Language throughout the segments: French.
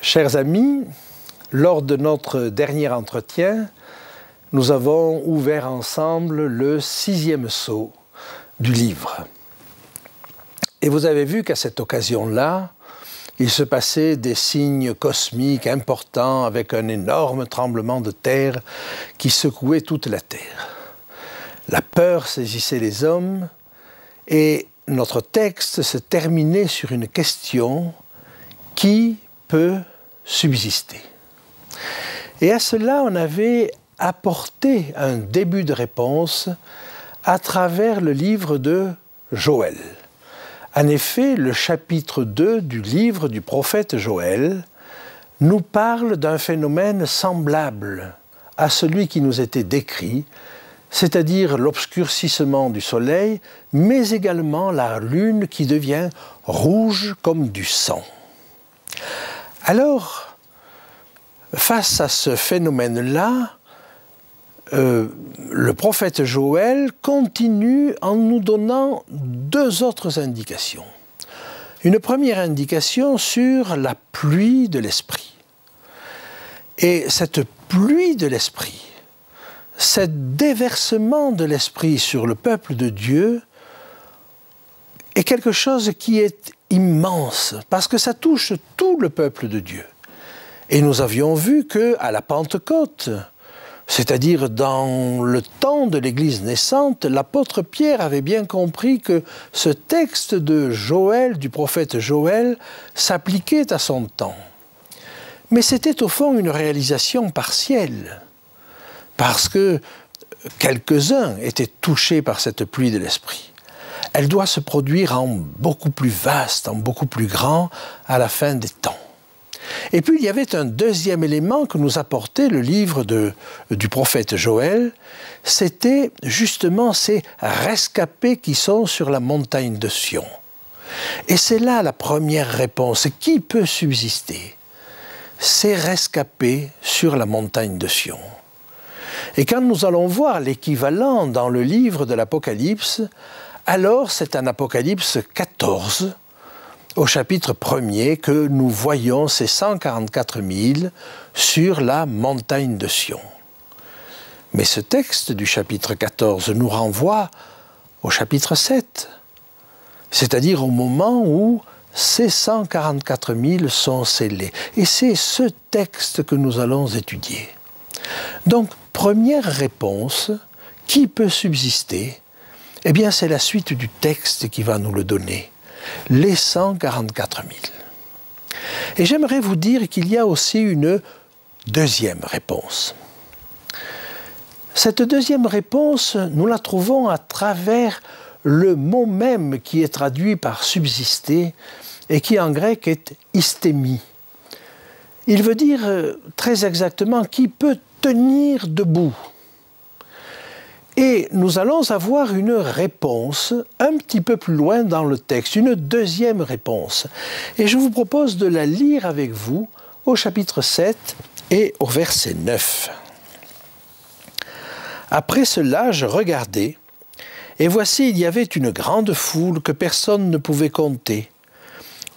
Chers amis, lors de notre dernier entretien, nous avons ouvert ensemble le 6e sceau du livre. Et vous avez vu qu'à cette occasion-là, il se passait des signes cosmiques importants avec un énorme tremblement de terre qui secouait toute la terre. La peur saisissait les hommes et notre texte se terminait sur une question: qui peut subsister? Et à cela, on avait apporté un début de réponse à travers le livre de Joël. En effet, le chapitre 2 du livre du prophète Joël nous parle d'un phénomène semblable à celui qui nous était décrit, c'est-à-dire l'obscurcissement du soleil, mais également la lune qui devient rouge comme du sang. Alors, face à ce phénomène-là, le prophète Joël continue en nous donnant deux autres indications. Une première indication sur la pluie de l'esprit. Et cette pluie de l'esprit, ce déversement de l'esprit sur le peuple de Dieu est quelque chose qui est immense, parce que ça touche tout le peuple de Dieu. Et nous avions vu qu'à la Pentecôte, c'est-à-dire dans le temps de l'Église naissante, l'apôtre Pierre avait bien compris que ce texte de Joël, du prophète Joël, s'appliquait à son temps. Mais c'était au fond une réalisation partielle, parce que quelques-uns étaient touchés par cette pluie de l'esprit. Elle doit se produire en beaucoup plus vaste, en beaucoup plus grand, à la fin des temps. Et puis il y avait un deuxième élément que nous apportait le livre du prophète Joël, c'était justement ces rescapés qui sont sur la montagne de Sion. Et c'est là la première réponse. Qui peut subsister? Ces rescapés sur la montagne de Sion. Et quand nous allons voir l'équivalent dans le livre de l'Apocalypse, alors c'est en Apocalypse 14, au chapitre 1er, que nous voyons ces 144 000 sur la montagne de Sion. Mais ce texte du chapitre 14 nous renvoie au chapitre 7, c'est-à-dire au moment où ces 144 000 sont scellés. Et c'est ce texte que nous allons étudier. Donc, première réponse, qui peut subsister? Eh bien, c'est la suite du texte qui va nous le donner. Les 144 000. Et j'aimerais vous dire qu'il y a aussi une deuxième réponse. Cette deuxième réponse, nous la trouvons à travers le mot même qui est traduit par subsister et qui en grec est istémie. Il veut dire très exactement qui peut tenir debout. Et nous allons avoir une réponse un petit peu plus loin dans le texte, une deuxième réponse. Et je vous propose de la lire avec vous au chapitre 7 et au verset 9. Après cela, je regardai, et voici, il y avait une grande foule que personne ne pouvait compter,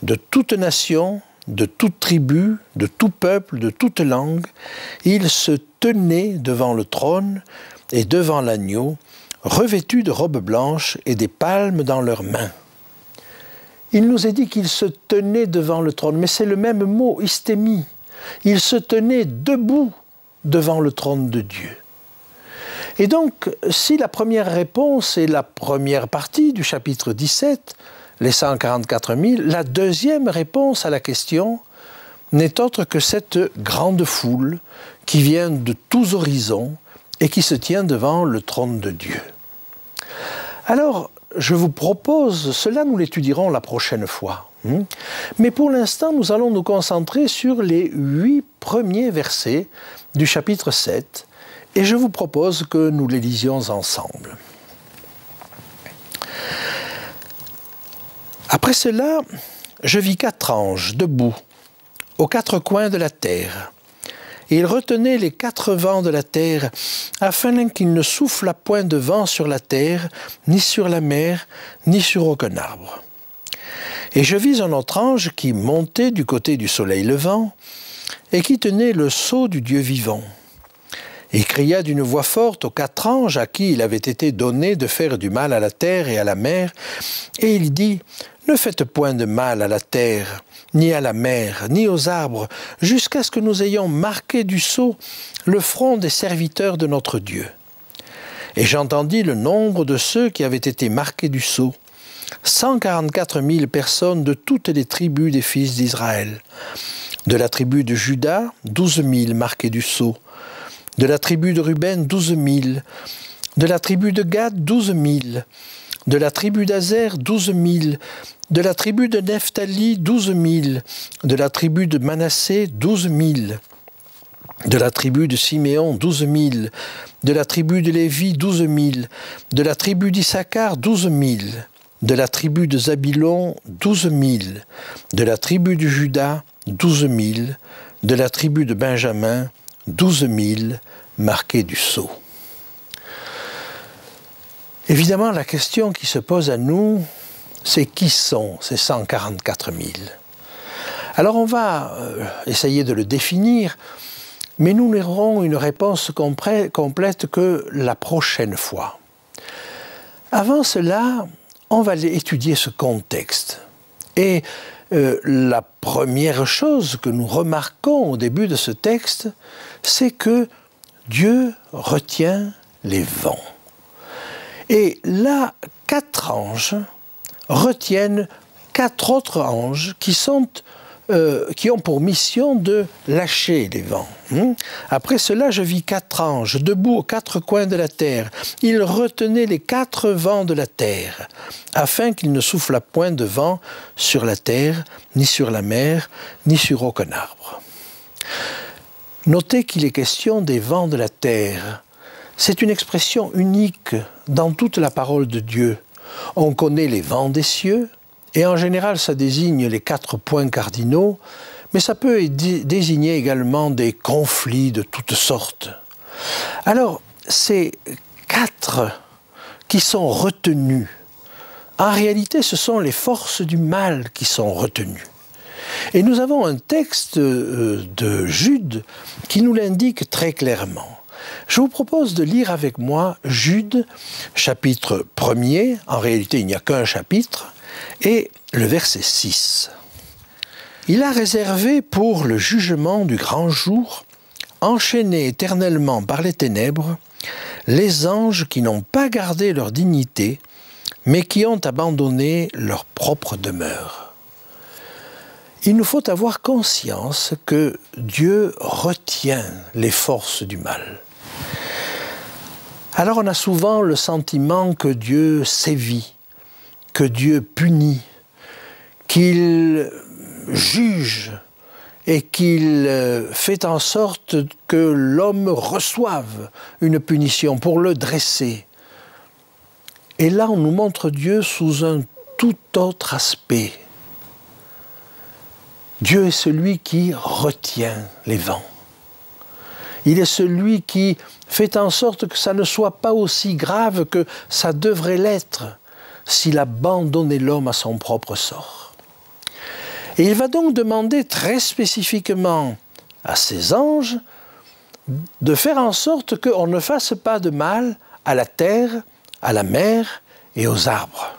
de toute nation, de toute tribu, de tout peuple, de toute langue. Ils se tenaient devant le trône et devant l'agneau, revêtus de robes blanches et des palmes dans leurs mains. Il nous est dit qu'ils se tenaient devant le trône, mais c'est le même mot, istémie. Ils se tenaient debout devant le trône de Dieu. Et donc, si la première réponse est la première partie du chapitre 17, les 144 000, la deuxième réponse à la question n'est autre que cette grande foule qui vient de tous horizons et qui se tient devant le trône de Dieu. Alors, je vous propose, cela nous l'étudierons la prochaine fois, mais pour l'instant, nous allons nous concentrer sur les 8 premiers versets du chapitre 7, et je vous propose que nous les lisions ensemble. Après cela, je vis 4 anges debout, aux 4 coins de la terre. Et ils retenaient les 4 vents de la terre, afin qu'il ne souffle point de vent sur la terre, ni sur la mer, ni sur aucun arbre. Et je vis un autre ange qui montait du côté du soleil levant, et qui tenait le sceau du Dieu vivant. Et il cria d'une voix forte aux 4 anges à qui il avait été donné de faire du mal à la terre et à la mer, et il dit, « Ne faites point de mal à la terre, ni à la mer, ni aux arbres, jusqu'à ce que nous ayons marqué du sceau le front des serviteurs de notre Dieu. » Et j'entendis le nombre de ceux qui avaient été marqués du sceau, 144 000 personnes de toutes les tribus des fils d'Israël. De la tribu de Juda, 12 000 marqués du sceau. De la tribu de Ruben, 12 000. De la tribu de Gad, 12 000. De la tribu d'Azer, 12 000. De la tribu de Nephtali, 12 000. De la tribu de Manassé, 12 000. De la tribu de Siméon, 12 000. De la tribu de Lévi, 12 000. De la tribu d'Issachar, 12 000. De la tribu de Zabilon, 12 000. De la tribu de Juda, 12 000. De la tribu de Benjamin, 12 000, marqués du sceau. Évidemment, la question qui se pose à nous, c'est qui sont ces 144 000 ? Alors on va essayer de le définir, mais nous n'aurons une réponse complète que la prochaine fois. Avant cela, on va étudier ce contexte. Et la première chose que nous remarquons au début de ce texte, c'est que Dieu retient les vents. Et là, 4 anges retiennent 4 autres anges qui ont pour mission de lâcher les vents. Après cela, je vis 4 anges debout aux 4 coins de la terre. Ils retenaient les 4 vents de la terre, afin qu'il ne souffle point de vent sur la terre, ni sur la mer, ni sur aucun arbre. Notez qu'il est question des vents de la terre. C'est une expression unique dans toute la parole de Dieu. On connaît les vents des cieux, et en général ça désigne les 4 points cardinaux, mais ça peut désigner également des conflits de toutes sortes. Alors, ces 4 qui sont retenus, en réalité ce sont les forces du mal qui sont retenues. Et nous avons un texte de Jude qui nous l'indique très clairement. Je vous propose de lire avec moi Jude, chapitre 1er, en réalité il n'y a qu'un chapitre, et le verset 6. « Il a réservé pour le jugement du grand jour, enchaînés éternellement par les ténèbres, les anges qui n'ont pas gardé leur dignité, mais qui ont abandonné leur propre demeure. » Il nous faut avoir conscience que Dieu retient les forces du mal. Alors on a souvent le sentiment que Dieu sévit, que Dieu punit, qu'il juge et qu'il fait en sorte que l'homme reçoive une punition pour le dresser. Et là, on nous montre Dieu sous un tout autre aspect. Dieu est celui qui retient les vents. Il est celui qui fait en sorte que ça ne soit pas aussi grave que ça devrait l'être s'il abandonnait l'homme à son propre sort. Et il va donc demander très spécifiquement à ses anges de faire en sorte qu'on ne fasse pas de mal à la terre, à la mer et aux arbres.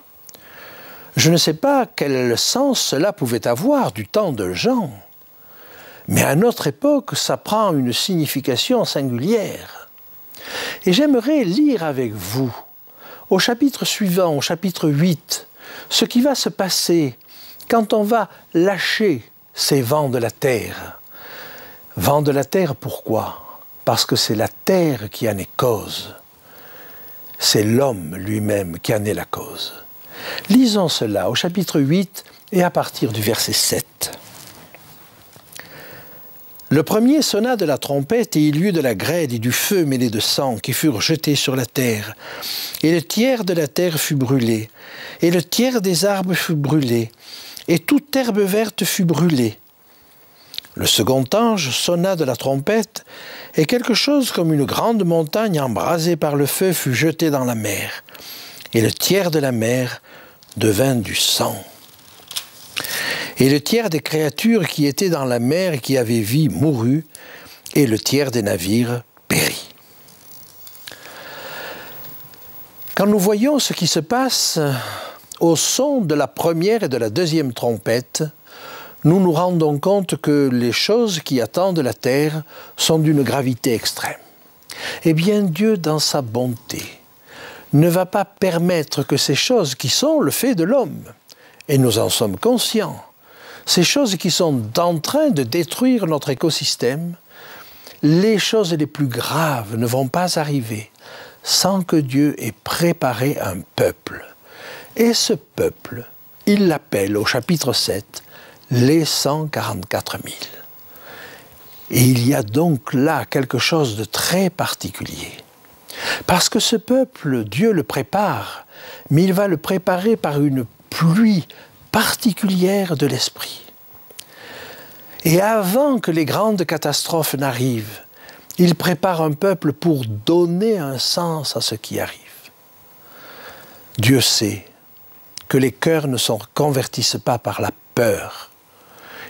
Je ne sais pas quel sens cela pouvait avoir du temps de Jean, mais à notre époque, ça prend une signification singulière. Et j'aimerais lire avec vous, au chapitre suivant, au chapitre 8, ce qui va se passer quand on va lâcher ces vents de la terre. Vents de la terre, pourquoi? Parce que c'est la terre qui en est cause. C'est l'homme lui-même qui en est la cause. Lisons cela au chapitre 8 et à partir du verset 7. Le premier sonna de la trompette et il y eut de la grêle et du feu mêlé de sang qui furent jetés sur la terre. Et le tiers de la terre fut brûlé, et le tiers des arbres fut brûlé, et toute herbe verte fut brûlée. Le second ange sonna de la trompette, et quelque chose comme une grande montagne embrasée par le feu fut jetée dans la mer, et le tiers de la mer devint du sang. Et le tiers des créatures qui étaient dans la mer et qui avaient vie mourut, et le tiers des navires périt. Quand nous voyons ce qui se passe au son de la première et de la deuxième trompette, nous nous rendons compte que les choses qui attendent la terre sont d'une gravité extrême. Eh bien, Dieu, dans sa bonté, ne va pas permettre que ces choses qui sont le fait de l'homme, et nous en sommes conscients, ces choses qui sont en train de détruire notre écosystème, les choses les plus graves ne vont pas arriver sans que Dieu ait préparé un peuple. Et ce peuple, il l'appelle au chapitre 7, les 144 000. Et il y a donc là quelque chose de très particulier. Parce que ce peuple, Dieu le prépare, mais il va le préparer par une pluie particulière de l'esprit. Et avant que les grandes catastrophes n'arrivent, il prépare un peuple pour donner un sens à ce qui arrive. Dieu sait que les cœurs ne se convertissent pas par la peur.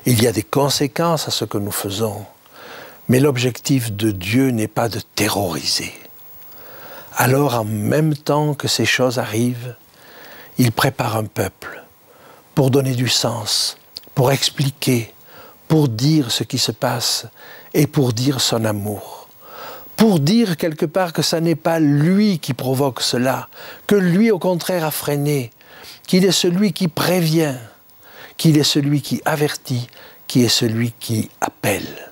Il y a des conséquences à ce que nous faisons, mais l'objectif de Dieu n'est pas de terroriser. Alors, en même temps que ces choses arrivent, il prépare un peuple pour donner du sens, pour expliquer, pour dire ce qui se passe et pour dire son amour. Pour dire quelque part que ce n'est pas lui qui provoque cela, que lui au contraire a freiné, qu'il est celui qui prévient, qu'il est celui qui avertit, qui est celui qui appelle.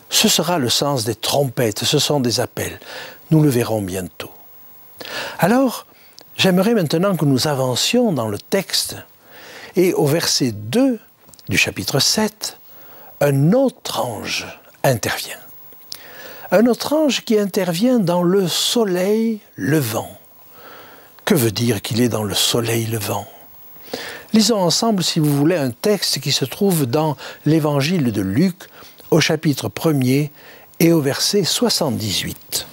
Ce sera le sens des trompettes, ce sont des appels. Nous le verrons bientôt. Alors, j'aimerais maintenant que nous avancions dans le texte. Et au verset 2 du chapitre 7, un autre ange intervient. Un autre ange qui intervient dans le soleil levant. Que veut dire qu'il est dans le soleil levant? Lisons ensemble, si vous voulez, un texte qui se trouve dans l'évangile de Luc, au chapitre 1er et au verset 78.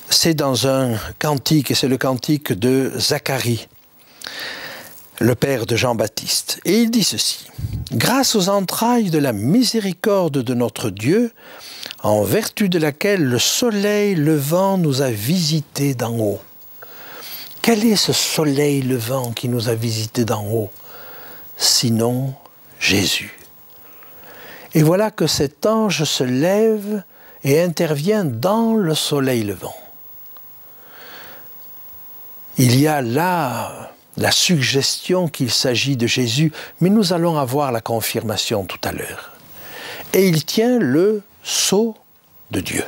C'est dans un cantique, et c'est le cantique de Zacharie, le père de Jean-Baptiste. Et il dit ceci: « Grâce aux entrailles de la miséricorde de notre Dieu, en vertu de laquelle le soleil levant nous a visités d'en haut. » Quel est ce soleil levant qui nous a visités d'en haut? Sinon Jésus. Et voilà que cet ange se lève et intervient dans le soleil levant. Il y a là la suggestion qu'il s'agit de Jésus, mais nous allons avoir la confirmation tout à l'heure. Et il tient le sceau de Dieu.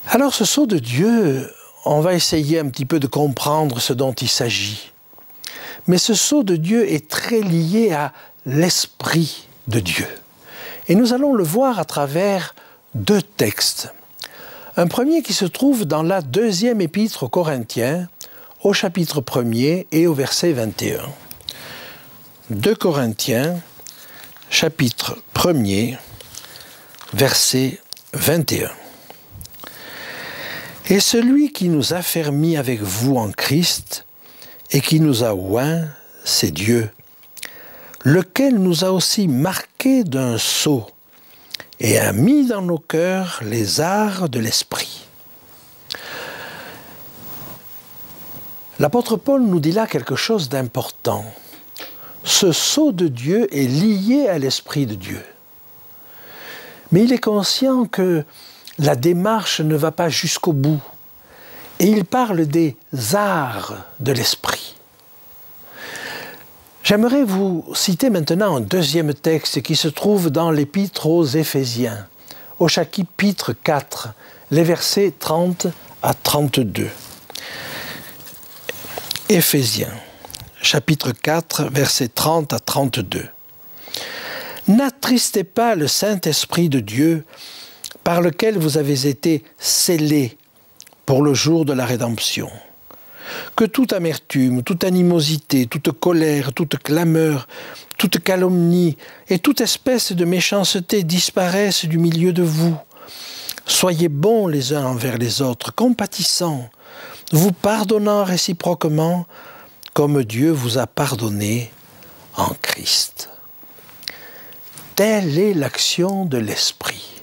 Alors ce sceau de Dieu, on va essayer un petit peu de comprendre ce dont il s'agit. Mais ce sceau de Dieu est très lié à l'Esprit de Dieu. Et nous allons le voir à travers deux textes. Un premier qui se trouve dans la deuxième épître aux Corinthiens, au chapitre 1er et au verset 21. 2 Corinthiens, chapitre 1er, verset 21. « Et celui qui nous a fermis avec vous en Christ et qui nous a oints, c'est Dieu, lequel nous a aussi marqués d'un sceau et a mis dans nos cœurs les arts de l'esprit. » L'apôtre Paul nous dit là quelque chose d'important. Ce sceau de Dieu est lié à l'Esprit de Dieu. Mais il est conscient que la démarche ne va pas jusqu'au bout. Et il parle des arts de l'esprit. J'aimerais vous citer maintenant un deuxième texte qui se trouve dans l'Épître aux Éphésiens, au chapitre 4, les versets 30 à 32. Éphésiens, chapitre 4, versets 30 à 32. « N'attristez pas le Saint-Esprit de Dieu, par lequel vous avez été scellés pour le jour de la rédemption. Que toute amertume, toute animosité, toute colère, toute clameur, toute calomnie et toute espèce de méchanceté disparaissent du milieu de vous. Soyez bons les uns envers les autres, compatissants, vous pardonnant réciproquement, comme Dieu vous a pardonné en Christ. » Telle est l'action de l'Esprit.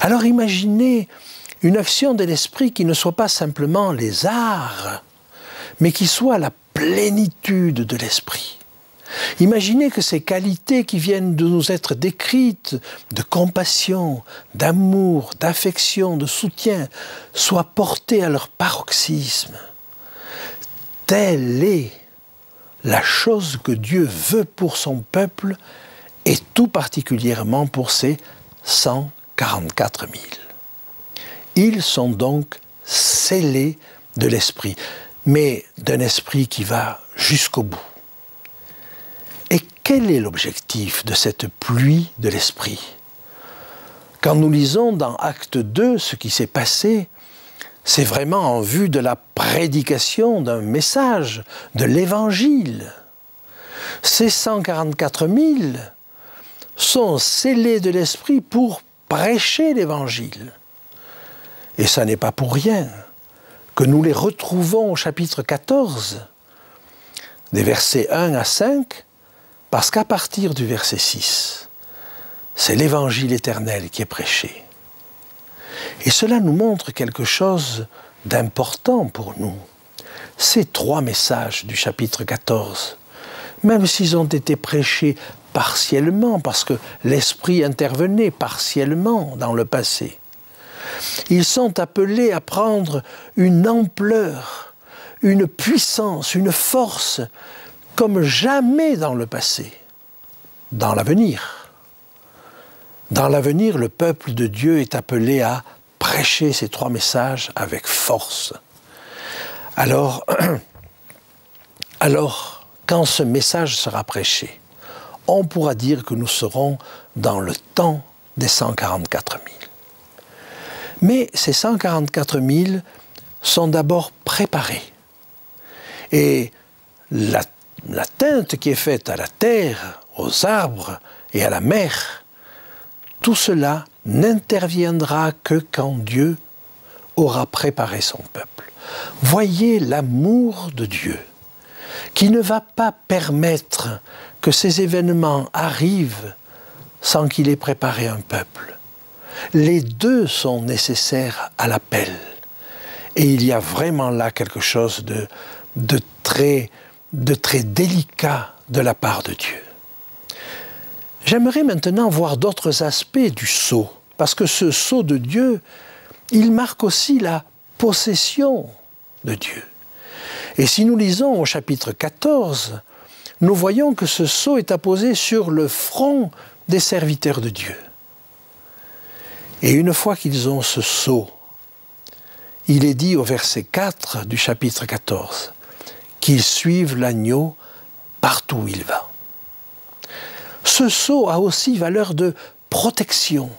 Alors imaginez une action de l'Esprit qui ne soit pas simplement les arts, mais qui soit la plénitude de l'Esprit. Imaginez que ces qualités qui viennent de nous être décrites, de compassion, d'amour, d'affection, de soutien, soient portées à leur paroxysme. Telle est la chose que Dieu veut pour son peuple et tout particulièrement pour ses 144 000. Ils sont donc scellés de l'Esprit, mais d'un esprit qui va jusqu'au bout. Et quel est l'objectif de cette pluie de l'Esprit? Quand nous lisons dans Acte 2 ce qui s'est passé, c'est vraiment en vue de la prédication d'un message, de l'Évangile. Ces 144 000 sont scellés de l'Esprit pour prêcher l'Évangile. Et ça n'est pas pour rien que nous les retrouvons au chapitre 14, des versets 1 à 5, parce qu'à partir du verset 6, c'est l'Évangile éternel qui est prêché. Et cela nous montre quelque chose d'important pour nous. Ces 3 messages du chapitre 14, même s'ils ont été prêchés partiellement, parce que l'Esprit intervenait partiellement dans le passé, ils sont appelés à prendre une ampleur, une puissance, une force, comme jamais dans le passé, dans l'avenir. Dans l'avenir, le peuple de Dieu est appelé à prêcher ces 3 messages avec force. Alors, quand ce message sera prêché, on pourra dire que nous serons dans le temps des 144 000. Mais ces 144 000 sont d'abord préparés. Et l'atteinte qui est faite à la terre, aux arbres et à la mer, tout cela n'interviendra que quand Dieu aura préparé son peuple. Voyez l'amour de Dieu qui ne va pas permettre que ces événements arrivent sans qu'il ait préparé un peuple. Les deux sont nécessaires à l'appel. Et il y a vraiment là quelque chose de très délicat de la part de Dieu. J'aimerais maintenant voir d'autres aspects du sceau, parce que ce sceau de Dieu, il marque aussi la possession de Dieu. Et si nous lisons au chapitre 14, nous voyons que ce sceau est apposé sur le front des serviteurs de Dieu. Et une fois qu'ils ont ce sceau, il est dit au verset 4 du chapitre 14 qu'ils suivent l'agneau partout où il va. Ce sceau a aussi valeur de protection.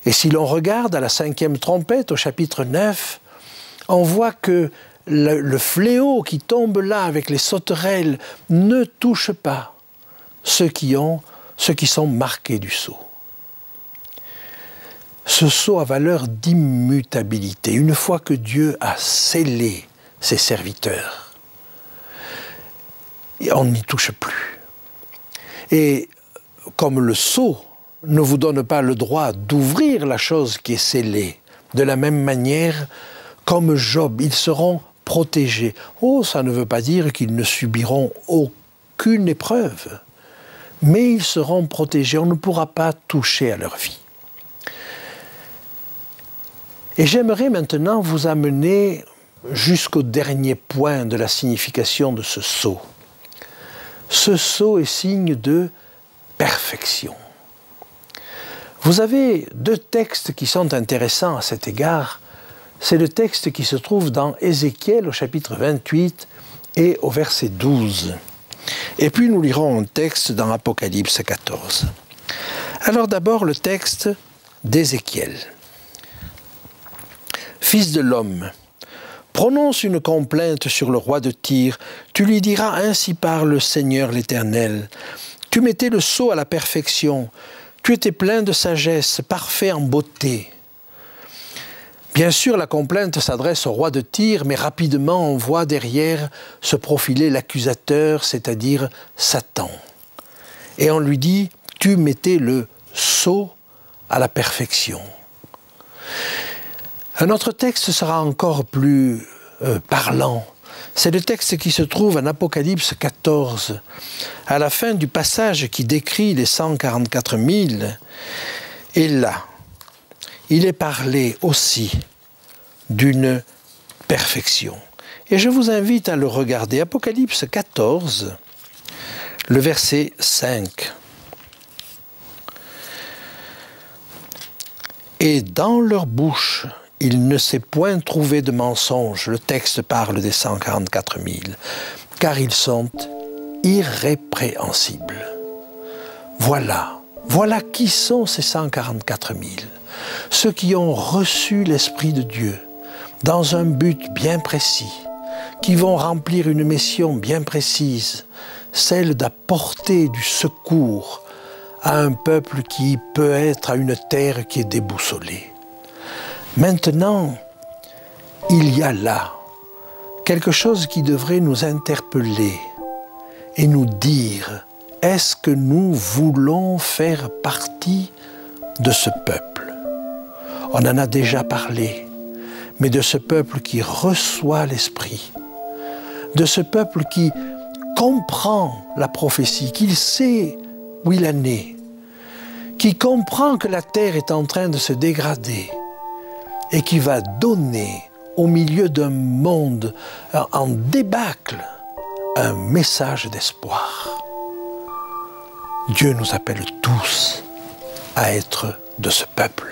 Et si l'on regarde à la 5e trompette, au chapitre 9, on voit que le fléau qui tombe là avec les sauterelles ne touche pas ceux qui sont marqués du sceau. Ce sceau a valeur d'immutabilité. Une fois que Dieu a scellé ses serviteurs, on n'y touche plus. Et comme le sceau ne vous donne pas le droit d'ouvrir la chose qui est scellée, de la même manière, comme Job, ils seront protégés. Oh, ça ne veut pas dire qu'ils ne subiront aucune épreuve, mais ils seront protégés, on ne pourra pas toucher à leur vie. Et j'aimerais maintenant vous amener jusqu'au dernier point de la signification de ce sceau. Ce sceau est signe de perfection. Vous avez deux textes qui sont intéressants à cet égard. C'est le texte qui se trouve dans Ézéchiel au chapitre 28 et au verset 12. Et puis nous lirons un texte dans Apocalypse 14. Alors d'abord le texte d'Ézéchiel. Fils de l'homme, prononce une complainte sur le roi de Tyr. Tu lui diras, ainsi parle le Seigneur l'Éternel. Tu mettais le sceau à la perfection. Tu étais plein de sagesse, parfait en beauté. Bien sûr, la complainte s'adresse au roi de Tyr, mais rapidement on voit derrière se profiler l'accusateur, c'est-à-dire Satan. Et on lui dit, tu mettais le sceau à la perfection. Un autre texte sera encore plus parlant. C'est le texte qui se trouve en Apocalypse 14, à la fin du passage qui décrit les 144 000. Et là, il est parlé aussi d'une perfection. Et je vous invite à le regarder. Apocalypse 14, le verset 5. Et dans leur bouche, il ne s'est point trouvé de mensonge. Le texte parle des 144 000, car ils sont irrépréhensibles. Voilà qui sont ces 144 000. Ceux qui ont reçu l'Esprit de Dieu dans un but bien précis, qui vont remplir une mission bien précise, celle d'apporter du secours à un peuple qui peut être à une terre qui est déboussolée. Maintenant, il y a là quelque chose qui devrait nous interpeller et nous dire, est-ce que nous voulons faire partie de ce peuple? On en a déjà parlé, mais de ce peuple qui reçoit l'Esprit, de ce peuple qui comprend la prophétie, qu'il sait où il en est, qui comprend que la terre est en train de se dégrader, et qui va donner au milieu d'un monde en débâcle un message d'espoir. Dieu nous appelle tous à être de ce peuple.